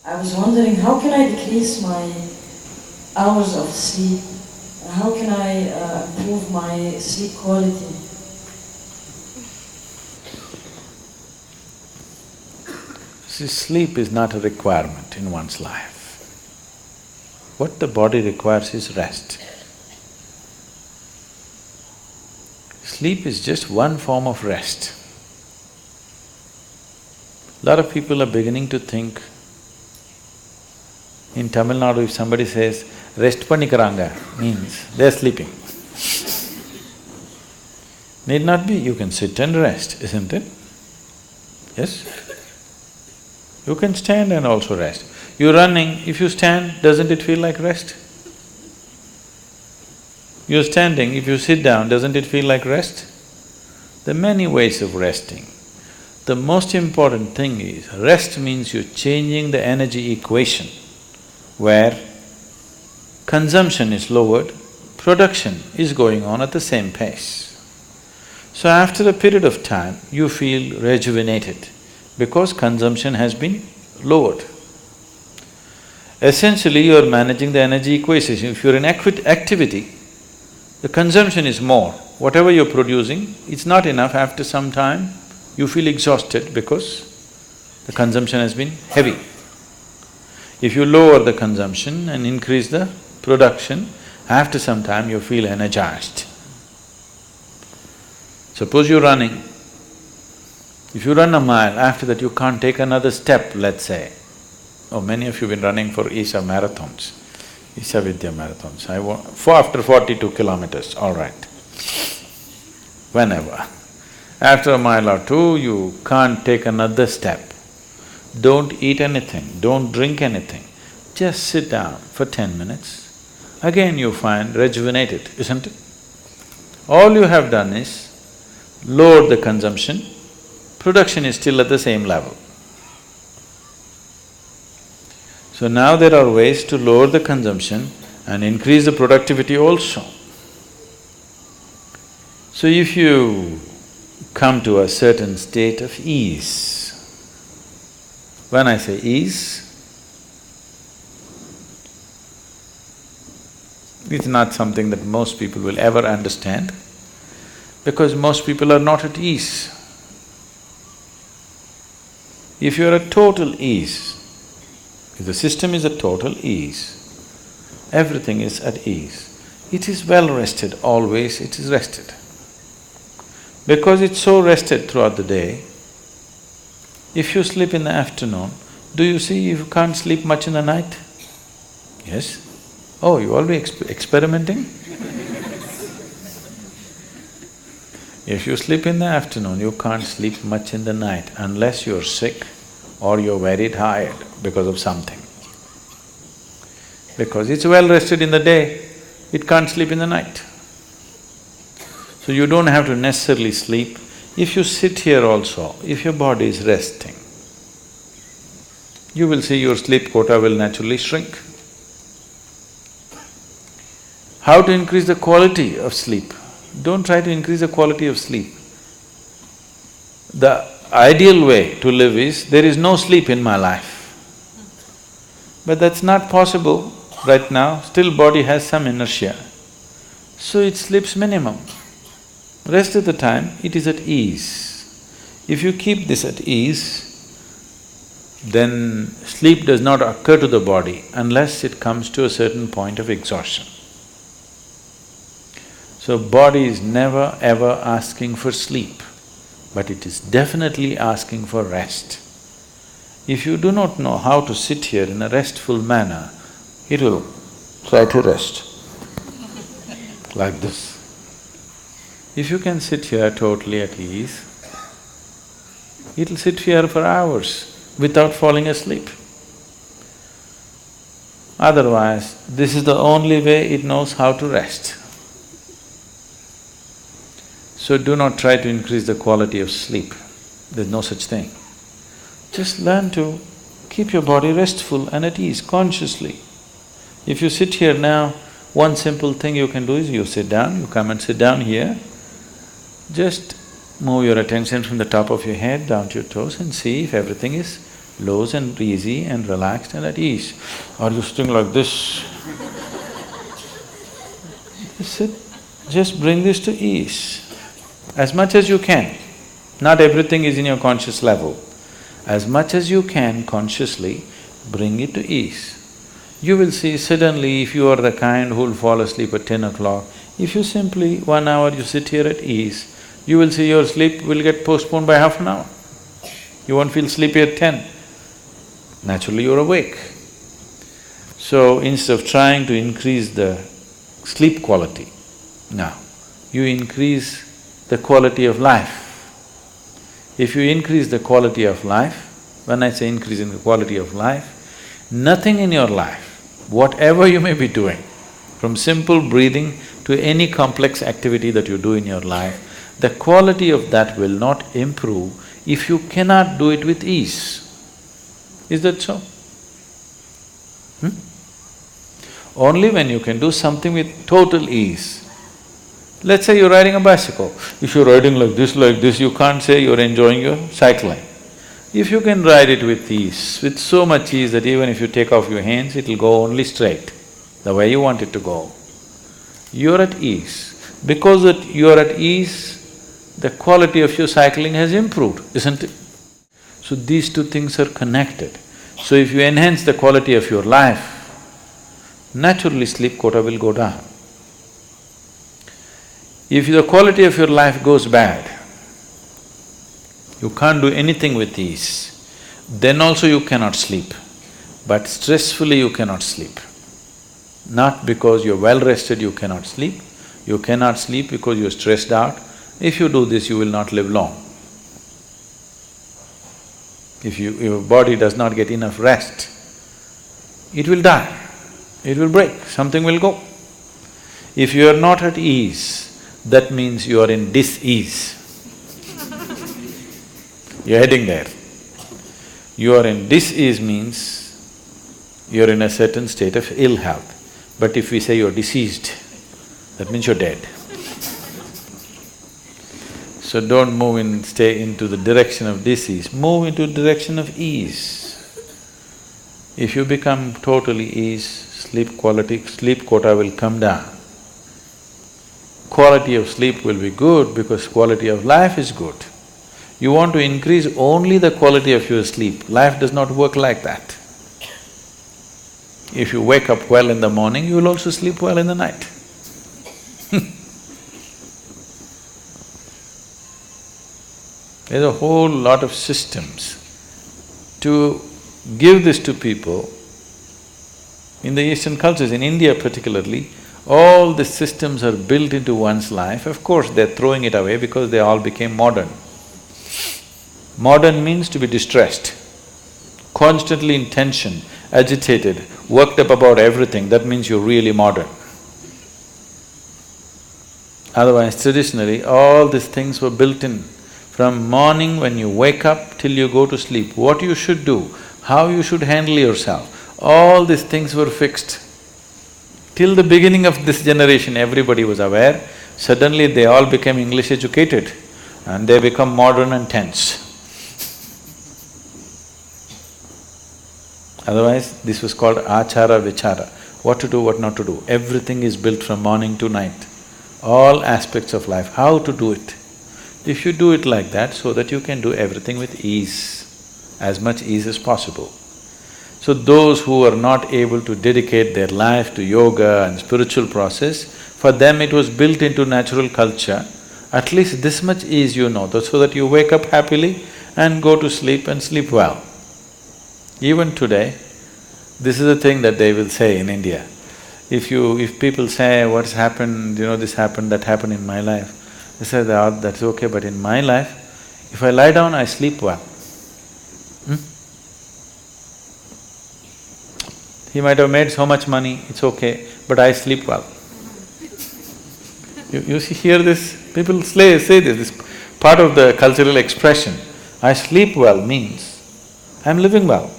I was wondering, how can I decrease my hours of sleep? How can I improve my sleep quality? See, sleep is not a requirement in one's life. What the body requires is rest. Sleep is just one form of rest. A lot of people are beginning to think, in Tamil Nadu if somebody says, rest pannikaranga, means they're sleeping. Need not be, you can sit and rest, isn't it? Yes? You can stand and also rest. You're running, if you stand, doesn't it feel like rest? You're standing, if you sit down, doesn't it feel like rest? There are many ways of resting. The most important thing is, rest means you're changing the energy equation where consumption is lowered, production is going on at the same pace. So after a period of time, you feel rejuvenated because consumption has been lowered. Essentially, you are managing the energy equation. If you're in activity, the consumption is more. Whatever you're producing, it's not enough. After some time, you feel exhausted because the consumption has been heavy. If you lower the consumption and increase the production, after some time you feel energized. Suppose you're running, if you run a mile, after that you can't take another step, let's say. Oh, many of you have been running for Isha marathons, Isha Vidya marathons. After 42 kilometers, all right. Whenever. After a mile or two, you can't take another step. Don't eat anything, don't drink anything. Just sit down for 10 minutes. Again you find rejuvenated, isn't it? All you have done is lower the consumption, production is still at the same level. So now there are ways to lower the consumption and increase the productivity also. So if you come to a certain state of ease, when I say ease, it's not something that most people will ever understand, because most people are not at ease. If you're at total ease, if the system is at total ease, everything is at ease, it is well rested, always it is rested. Because it's so rested throughout the day, if you sleep in the afternoon, do you see you can't sleep much in the night? Yes? Oh, you already experimenting? If you sleep in the afternoon, you can't sleep much in the night unless you're sick or you're very tired because of something. Because it's well rested in the day, it can't sleep in the night. So you don't have to necessarily sleep. If you sit here also, if your body is resting, you will see your sleep quota will naturally shrink. How to increase the quality of sleep? Don't try to increase the quality of sleep. The ideal way to live is, there is no sleep in my life. But that's not possible right now, still body has some inertia. So it sleeps minimum. Rest of the time, it is at ease. If you keep this at ease, then sleep does not occur to the body unless it comes to a certain point of exhaustion. So body is never ever asking for sleep, but it is definitely asking for rest. If you do not know how to sit here in a restful manner, it will try to rest like this. If you can sit here totally at ease, it'll sit here for hours without falling asleep. Otherwise, this is the only way it knows how to rest. So do not try to increase the quality of sleep, there's no such thing. Just learn to keep your body restful and at ease consciously. If you sit here now, one simple thing you can do is you sit down, you come and sit down here, just move your attention from the top of your head down to your toes and see if everything is loose and easy and relaxed and at ease. Are you sitting like this? Sit, just bring this to ease as much as you can. Not everything is in your conscious level. As much as you can consciously, bring it to ease. You will see suddenly if you are the kind who will fall asleep at 10 o'clock, if you simply 1 hour you sit here at ease, you will see your sleep will get postponed by half an hour. You won't feel sleepy at 10. Naturally you're awake. So instead of trying to increase the sleep quality, now you increase the quality of life. If you increase the quality of life, when I say increasing the quality of life, nothing in your life, whatever you may be doing, from simple breathing to any complex activity that you do in your life, the quality of that will not improve if you cannot do it with ease. Is that so? Only when you can do something with total ease. Let's say you're riding a bicycle. If you're riding like this, you can't say you're enjoying your cycling. If you can ride it with ease, with so much ease that even if you take off your hands, it'll go only straight, the way you want it to go. You're at ease. Because that you're at ease, the quality of your cycling has improved, isn't it? So these two things are connected. So if you enhance the quality of your life, naturally sleep quota will go down. If the quality of your life goes bad, you can't do anything with ease, then also you cannot sleep. But stressfully you cannot sleep. Not because you're well rested you cannot sleep because you're stressed out. If you do this, you will not live long. If your body does not get enough rest, it will die, it will break, something will go. If you are not at ease, that means you are in dis-ease. You're heading there. You are in dis-ease means you're in a certain state of ill health. But if we say you're diseased, that means you're dead. So don't stay into the direction of disease, move into the direction of ease. If you become totally ease, sleep quota will come down. Quality of sleep will be good because quality of life is good. You want to increase only the quality of your sleep, life does not work like that. If you wake up well in the morning, you will also sleep well in the night. There's a whole lot of systems to give this to people. In the Eastern cultures, in India particularly, all the systems are built into one's life. Of course, they're throwing it away because they all became modern. Modern means to be distressed, constantly in tension, agitated, worked up about everything, that means you're really modern. Otherwise, traditionally, all these things were built in. From morning when you wake up till you go to sleep, what you should do, how you should handle yourself, all these things were fixed. Till the beginning of this generation, everybody was aware, suddenly they all became English educated and they become modern and tense. Otherwise, this was called achara vichara, what to do, what not to do. Everything is built from morning to night, all aspects of life, how to do it. If you do it like that, so that you can do everything with ease, as much ease as possible. So those who are not able to dedicate their life to yoga and spiritual process, for them it was built into natural culture, at least this much ease you know, so that you wake up happily and go to sleep and sleep well. Even today, this is the thing that they will say in India. If people say, what's happened, this happened, that happened in my life, they say, that's okay, but in my life, if I lie down, I sleep well. He might have made so much money, it's okay, but I sleep well. You hear this? People say this part of the cultural expression. I sleep well means I'm living well.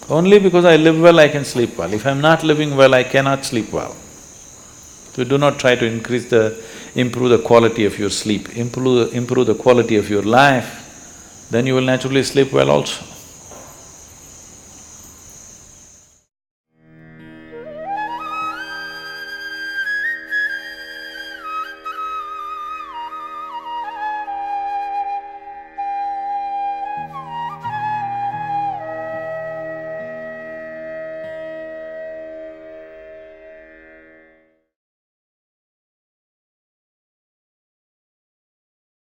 Only because I live well, I can sleep well. If I'm not living well, I cannot sleep well. So do not try to improve the quality of your sleep, improve the quality of your life, then you will naturally sleep well also.